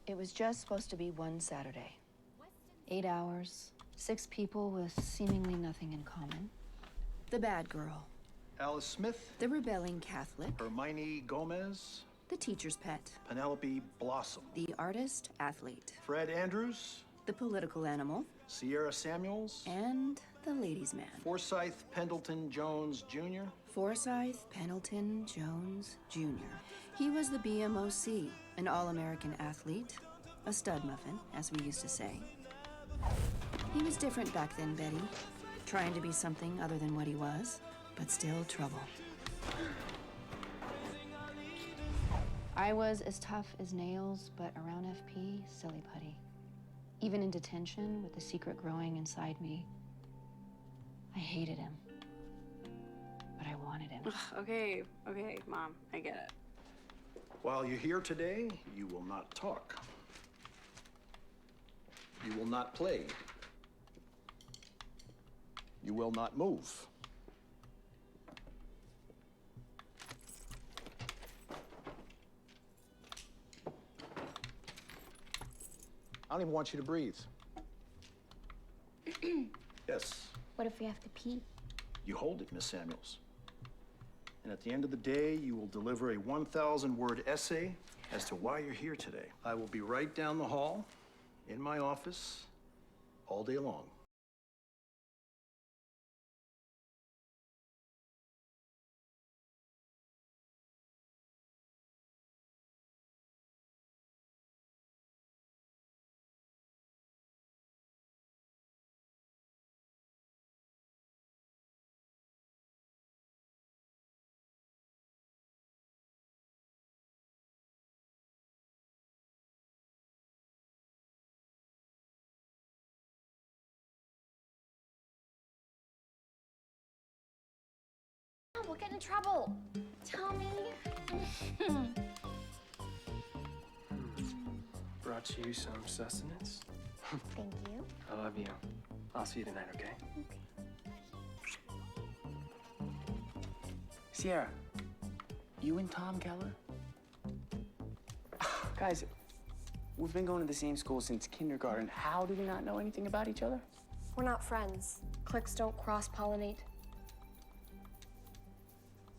It was just supposed to be one Saturday. 8 hours, 6 people with seemingly nothing in common. The bad girl. Alice Smith. The rebelling Catholic. Hermione Gomez. The teacher's pet. Penelope Blossom. The artist athlete. Fred Andrews. The political animal. Sierra Samuels. And the ladies' man. Forsyth Pendleton Jones Jr. Forsyth Pendleton Jones Jr. He was the BMOC, an all-American athlete, a stud muffin, as we used to say. He was different back then, Betty, trying to be something other than what he was, but still trouble. I was as tough as nails, but around FP, silly putty. Even in detention, with the secret growing inside me, I hated him. But I wanted him. Okay, Mom, I get it. While you're here today, you will not talk. You will not play. You will not move. I don't even want you to breathe. Yes. What if we have to pee? You hold it, Miss Samuels. And at the end of the day, you will deliver a 1,000-word essay as to why you're here today. I will be right down the hall in my office all day long. We'll get in trouble. Tommy. Brought you some sustenance. Thank you. I love you. I'll see you tonight, okay? Sierra, you and Tom Keller? Guys, we've been going to the same school since kindergarten. How do we not know anything about each other? We're not friends. Cliques don't cross-pollinate.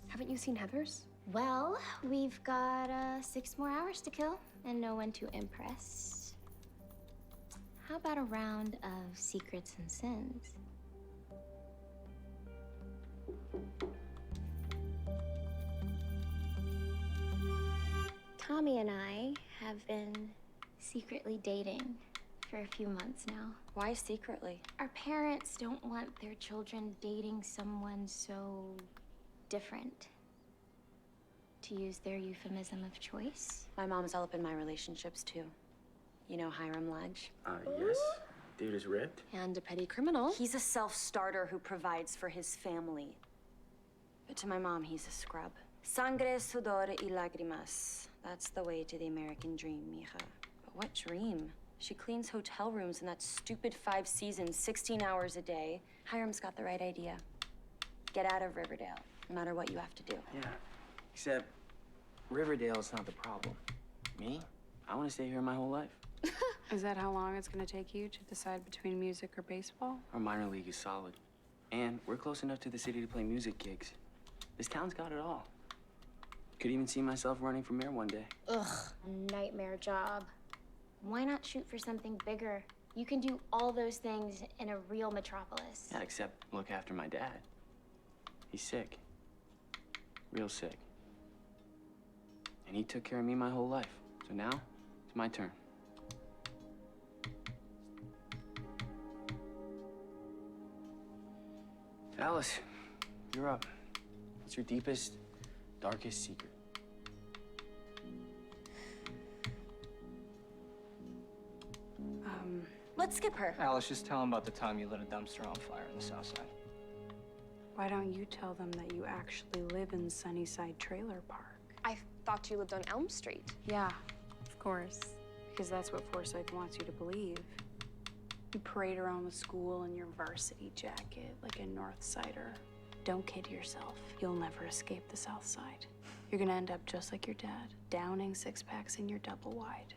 Haven't you seen Heather's? Well, we've got 6 more hours to kill and no one to impress. How about a round of secrets and sins? Tommy and I have been secretly dating for a few months now. Why secretly? Our parents don't want their children dating someone so different, to use their euphemism of choice. My mom's all up in my relationships too. You know Hiram Ledge? Yes. Dude is ripped. And a petty criminal. He's a self-starter who provides for his family. But to my mom, he's a scrub. Sangre, sudor y lágrimas. That's the way to the American dream, mija. But what dream? She cleans hotel rooms in that stupid 5 seasons, 16 hours a day. Hiram's got the right idea. Get out of Riverdale, no matter what you have to do. Yeah, except Riverdale's not the problem. Me? I want to stay here my whole life. Is that how long it's gonna take you to decide between music or baseball? Our minor league is solid. And we're close enough to the city to play music gigs. This town's got it all. Could even see myself running for mayor one day. Ugh, nightmare job. Why not shoot for something bigger? You can do all those things in a real metropolis. Yeah, except look after my dad. He's sick. Real sick. And he took care of me my whole life. So now, it's my turn. Alice, you're up. What's your deepest, darkest secret? Let's skip her. Alice, just tell him about the time you lit a dumpster on fire in the South Side. Why don't you tell them that you actually live in Sunnyside Trailer Park? I thought you lived on Elm Street. Yeah, of course. Because that's what Forsyth wants you to believe. You parade around the school in your varsity jacket like a North Sider. Don't kid yourself. You'll never escape the South Side. You're gonna end up just like your dad, downing 6-packs in your double wide.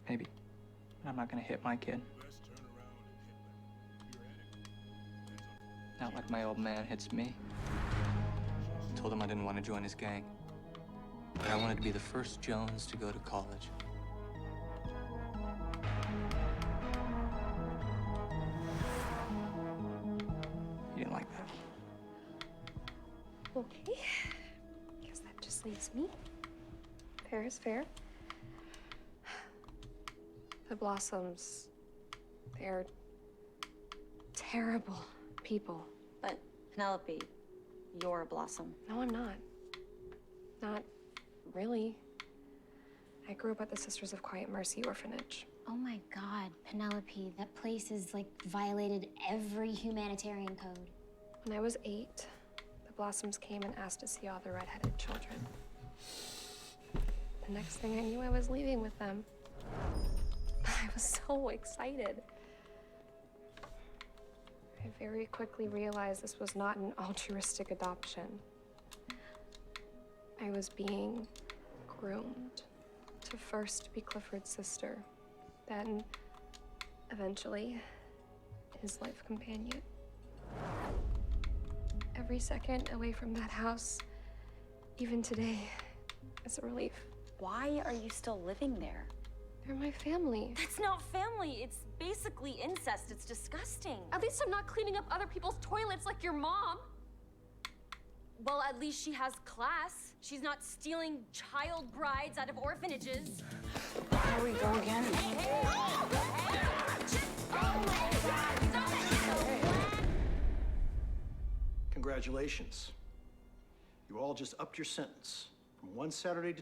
Maybe. But I'm not gonna hit my kid. Not like my old man hits me. Told him I didn't want to join his gang. But I wanted to be the first Jones to go to college. You didn't like that? Okay. Guess that just leaves me. Fair is fair. The Blossoms, they're terrible people. But Penelope, you're a Blossom. No, I'm not. Not really. I grew up at the Sisters of Quiet Mercy orphanage. Oh my God, Penelope, that place has like violated every humanitarian code. When I was 8, the Blossoms came and asked to see all the redheaded children. The next thing I knew, I was leaving with them. I was so excited. I very quickly realized this was not an altruistic adoption. I was being groomed to first be Clifford's sister, then, eventually, his life companion. Every second away from that house, even today, is a relief. Why are you still living there? They're my family. That's not family. It's basically incest. It's disgusting. At least I'm not cleaning up other people's toilets like your mom. Well, at least she has class. She's not stealing child brides out of orphanages. Here we go again. Congratulations. You all just upped your sentence from 1 Saturday